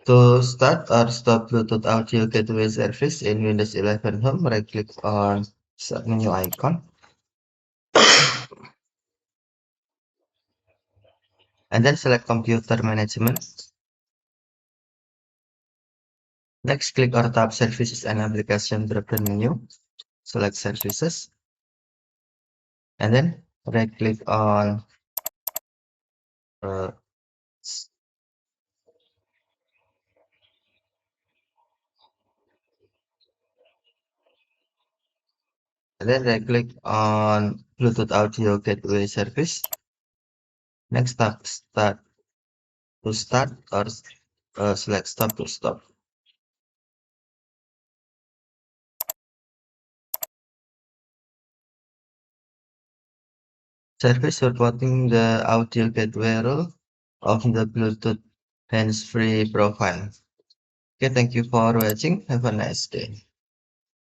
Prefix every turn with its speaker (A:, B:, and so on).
A: To start or stop Bluetooth audio gateway service in Windows 11 Home, right-click on Start menu icon, and then select Computer Management. Next, click or tap Services and Application drop-down menu. Select Services, and then right-click on uh, s- and then right-click on Bluetooth Audio Gateway Service. Next, tap Start to start or select Stop to stop. Service supporting the audio gateway rule of the Bluetooth hands-free profile. Okay, thank you for watching. Have a nice day.